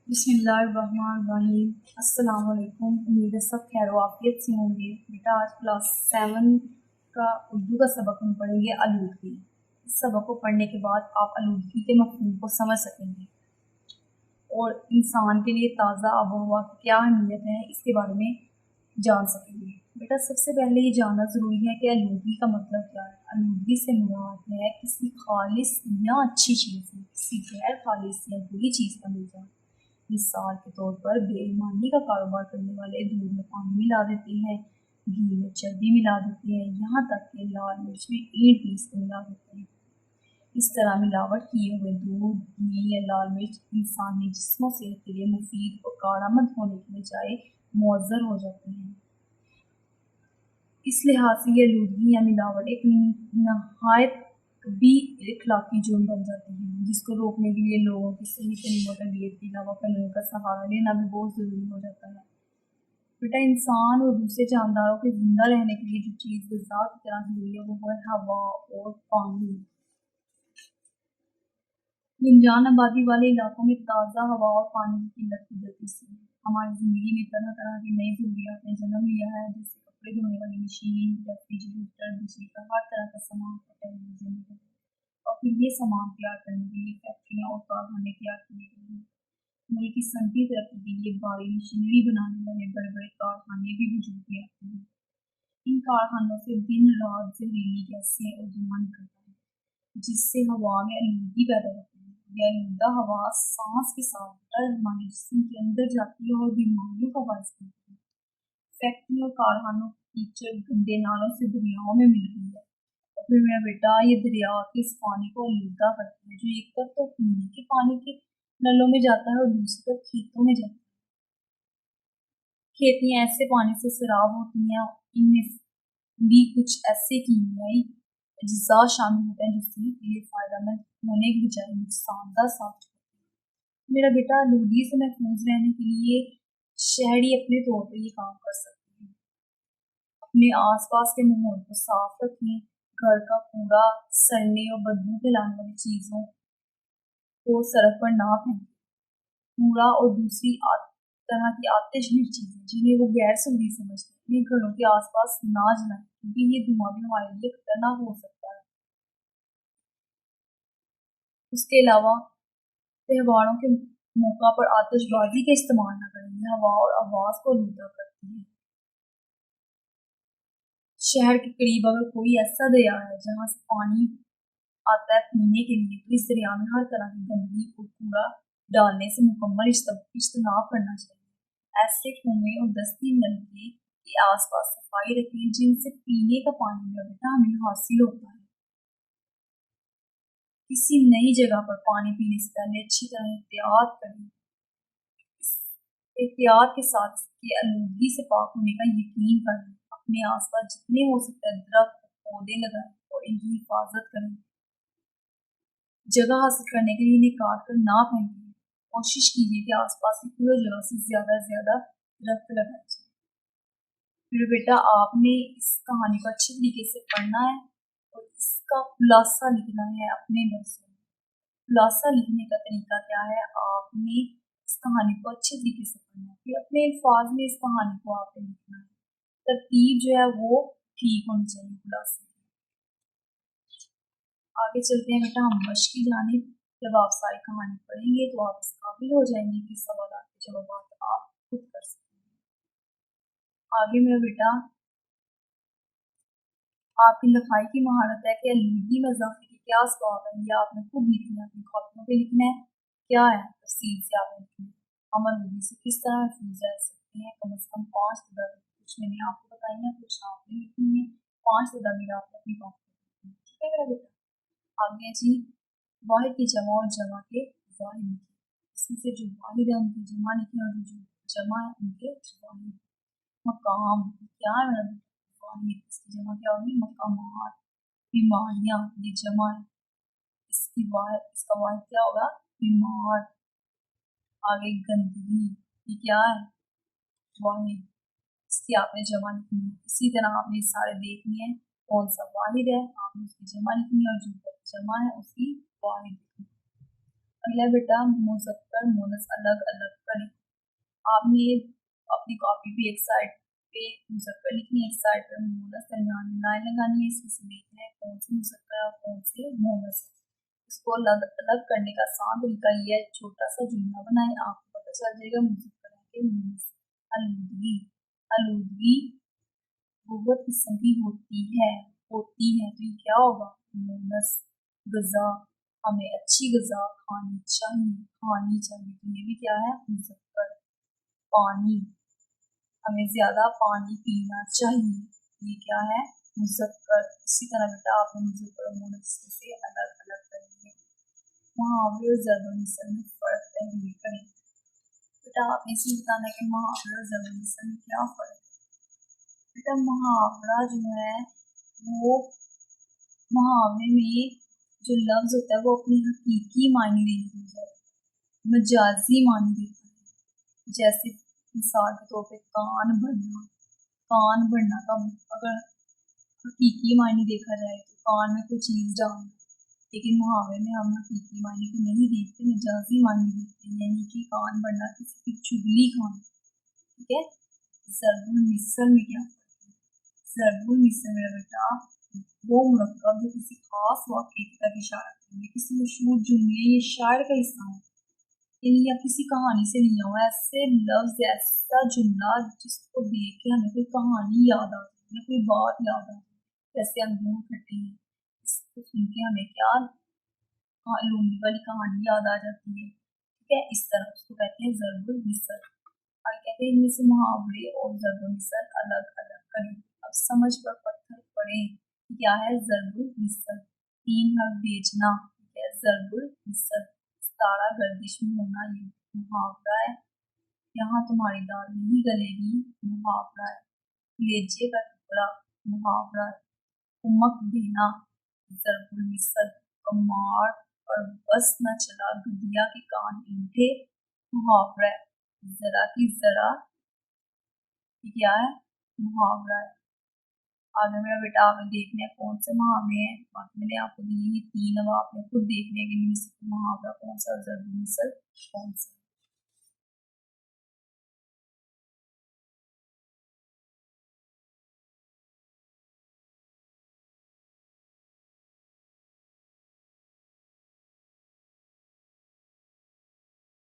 बिस्मिल्लाहिर्रहमानिर्रहीम। अस्सलाम वालेकुम। उम्मीद है सब खैर वाफियत से होंगे। बेटा आज क्लास 7 का उर्दू का सबक हम पढ़ेंगे आलूदगी। इस सबक को पढ़ने के बाद आप आलूदगी के मफ़हूम को समझ सकेंगे और इंसान के लिए ताज़ा आबो हवा की क्या अहमियत है इसके बारे में जान सकेंगे। बेटा सबसे पहले ये जानना ज़रूरी है कि आलूदगी का मतलब क्या है। आलूदगी से मुराद है किसी खालिस या अच्छी चीज़ में किसी गैर खालिस या बुरी चीज़ का मिल जाना। मिसाल के तौर पर बेईमानी का कारोबार करने वाले दूध में पानी मिला देते हैं, घी में चर्बी मिला देते हैं, यहाँ तक कि लाल मिर्च में ईंट पीस कर मिला देते हैं। इस तरह मिलावट किए हुए दूध, घी या लाल मिर्च इंसानी जिस्मों सेहत के लिए मुफीद और कारआमद होने के बजाय मुअज्जर हो जाते हैं। इस लिहाज से ये आलूदगी या मिलावट एक नहायत भी इखलाकी जुर्म बन जाती है, जिसको रोकने के लिए लोगों की सही तरीक़ों और तरबियत के अलावा कानून का सहारा लेना भी बहुत ज़रूरी हो जाता है। बेटा इंसान और दूसरे जानदारों के जिंदा रहने के लिए जो चीज़ ग़िज़ा की तरह ज़रूरी है वो है हवा और पानी। गुंजान आबादी वाले इलाकों में ताज़ा हवा और पानी की किल्लत कुदरती सी है। हमारी ज़िंदगी में तरह तरह की नई ज़रूरियात ने जन्म लिया है, जैसे कपड़े धोने वाली मशीन, रेफ्रिजरेटर, बिजली का हर तरह का सामान, टेलीविज़न वगैरह। और फिर ये सामान तैयार करने के लिए फैक्ट्रियाँ और कारखाने तैयार किए गए हैं। मुल्क की सनती तरक्की के लिए भारी मशीनरी बनाने वाले बड़े बड़े कारखाने भी वजूद में आते हैं। इन कारखानों से दिन रात जहरीली गैसें और धुआं निकलता है, जिससे हवा में आलूदगी पैदा होती है। यह आलूदा हवा सांस के साथ डर हमारे जिस्म के अंदर जाती है और बीमारियों का बायस बनती है। फैक्ट्री और कारखानों की कीचड़ गंदे नालों से दरियाओं में मिलती है और फिर मेरा बेटा ये दरिया के इस पानी को आलूदा करती है, जो एक तरफ तो पीने के पानी के नलों में जाता है और दूसरी तरफ खेतों में जाता है। खेतियाँ ऐसे पानी से सैराब होती हैं, इनमें भी कुछ ऐसे कीमियाई अज्जा शामिल होते हैं जो सेहत के लिए फायदेमंद होने के बजाय नुकसानदा साबित होते हैं। मेरा बेटा आलूदगी से महफूज रहने के लिए शहरी अपने तौर पर ये काम कर सकते हैं। अपने आसपास के माहौल को साफ रखें, घर का कूड़ा, सड़ने और बदबू फैलाने वाली चीज़ों को सड़क पर ना फेंकें। कूड़ा और दूसरी तरह की आतिशबाजी चीज़ें जिन्हें वो गैर ज़रूरी समझते हैं अपने घरों के आसपास ना जलाएं, क्योंकि ये धुआं भी हमारे लिए खतरनाक हो सकता है। उसके अलावा त्योहारों के मौका पर आतिशबाजी का इस्तेमाल ना करें, ये हवा और आवाज़ को आलूदा करती है। शहर के करीब अगर कोई ऐसा दरिया है जहाँ से पानी आता है पीने के लिए, तो इस दरिया में हर तरह की गंदगी और कूड़ा डालने से मुकम्मल इज्तनाब करना चाहिए। ऐसे कुएं और दस्ती नलके के आसपास सफाई रखें, जिनसे पीने का पानी मेरा बेटा हमें हासिल होता है। किसी नई जगह पर पानी पीने से पहले अच्छी तरह एहतियात करें। एहतियात के साथ इसके आलूदगी से पाक होने का यकीन करें। अपने आसपास जितने हो सकता है दरख्त पौधे लगाएं और इनकी हिफाजत करें। जगह हासिल करने के लिए इन्हें काट कर ना फेंकें। कोशिश कीजिए कि आसपास की खुली जगह से ज़्यादा से ज़्यादा दरख्त लगाए जाए। फिर बेटा आपने इस कहानी को अच्छे तरीके से पढ़ना है और इसका खुलासा लिखना है अपने लफ्ज़ों में। खुलासा लिखने का तरीका क्या है, आपने इस कहानी को अच्छे तरीके से पढ़ना है, फिर अपने अल्फाज में इस कहानी को आपने लिखना है। तरतीब जो है वो ठीक होनी चाहिए खुलासे की। आगे चलते हैं बेटा हम मश्क की जानिब। जब आप सारी कहानी पढ़ेंगे तो आप इस काबिल हो जाएंगे कि सवालात के जवाब आप खुद कर सकेंगे। आगे मेरा बेटा आपकी लिखाई की महारत है कि आलूदगी में इजाफे के क्या असबाब हैं, ये आपने खुद लिखना है, अपनी कॉपियों पे लिखना है। क्या है तफसील से आपने लिखना है। हम आलूदगी से किस तरह महफूज रह सकते हैं, कम से कम 5 तदबीर, कुछ मैंने आपको बताई हैं, कुछ आपने लिखनी है। 5 तदबीर आपने अपनी बात लिखनी है। ठीक है मेरा बेटा। आगे है जी वाहिद की जमा और जमा के वाहिद लिखे। इसमें से जो वाहिद है उनकी जमा लिखे और जो जमा है उनके वाहिद। मकाम क्या है मेरा बेटा, वाहिद इसकी जमा क्या होगी, मकामात। बीमारियाँ ये जमा है, इसका वाहिद क्या होगा, बीमार। आगे गंदगी ये क्या है, वाहिद, इसकी आपने जमा लिखनी है। इसी तरह आपने सारे देखनी है कौन सा वाहिद है, आपने उसकी जमा लिखनी है और जो जमा है उसकी वाहिद लिखनी है। अगला बेटा मुज़क्कर मुअन्नस अलग अलग करें। आपने अपनी कॉपी पे एक साइड पे मुज़क्कर लिखनी है, एक साइड पे मुअन्नस, दरमियान में लाइन लगानी है। इसमें से देखना है कौन से मुज़क्कर और कौन से मुअन्नस है। इसको अलग अलग करने का आसान तरीका ये है, छोटा सा जुमला बनाएं, आपको पता चल जाएगा मुज़क्कर के मुअन्नस। आलूदगी, आलूदगी बहुत किस्म की होती है तो ये क्या होगा, मुअन्नस। ग़िज़ा, हमें अच्छी ग़िज़ा खानी चाहिए तो ये भी क्या है, मुज़क्कर। पानी, हमें ज़्यादा पानी पीना चाहिए, ये क्या है, मुज़क्कर। इसी तरह बेटा आपने मुज़क्कर और मुअन्नस से अलग अलग करेंगे। मुहावरे और ज़रबुल मिसल में फ़र्क तहरीर करें। बेटा आपने इसे बताना है कि मुहावरे और ज़रबुल मिसल में क्या फ़र्क है। बेटा मुहावरा जो है वो मुहावरे में जो लफ्ज़ होता है वो अपनी हकीकी मायने देने की बजाय मजाजी मायने देता है। जैसे मिसाल के तौर पे कान भरना का अगर हकीकी मायने देखा जाए तो कान में कोई चीज़ डालना, लेकिन मुहावरे में हम हकीकी मायने को नहीं देखते, मजाजी मायने देखते हैं, यानी कि कान भरना किसी की चुगली खाना। ठीक है। ज़रबुल मिसल में क्या फ़र्क है, ज़रबुल मिसल में बेटा वो मुरक्कब जो किसी खास वाक़े की तरफ इशारा करेंगे, किसी मशहूर जुमले या शायर का हिस्सा हो, यानी या किसी कहानी से लिया हुआ ऐसे लफ्ज़, ऐसा जुमला जिसको देख के हमें कोई कहानी याद आ जाए या कोई बात याद आ जाए। जैसे अंगूर खट्टे हैं, इसको सुन के हमें क्या, हाँ, लोमड़ी वाली कहानी याद आ जाती है। ठीक है, इस तरह उसको कहते हैं ज़रबुल मिसल। आगे कहते हैं इनमें से मुहावरे और ज़रबुल मिसल अलग अलग करें। अब समझ पर पत्थर पड़े, क्या है ज़रबुल मिसल। तीन हर्फ बेचना, ठीक है, ज़रबुल मिसल। सितारा गर्दिश में होना, ये मुहावरा है। यहाँ तुम्हारी दाल नहीं गलेगी, मुहावरा है। कलेजे का टुकड़ा, मुहावरा है। कुमक देना, ज़रबुल मिसल। कमार और बस न चला गधिया के कान ढूंढे, मुहावरा है। जरा की जरा, ये क्या है, मुहावरा है। आगे मेरा बेटा आपने देखना है कौन से मुहावरे हैं, बाकी मैंने आपको दिए ये तीन, अब आपने खुद देखने के लिए मुहावरा कौन सा और ज़रबुल मिसल कौन सा।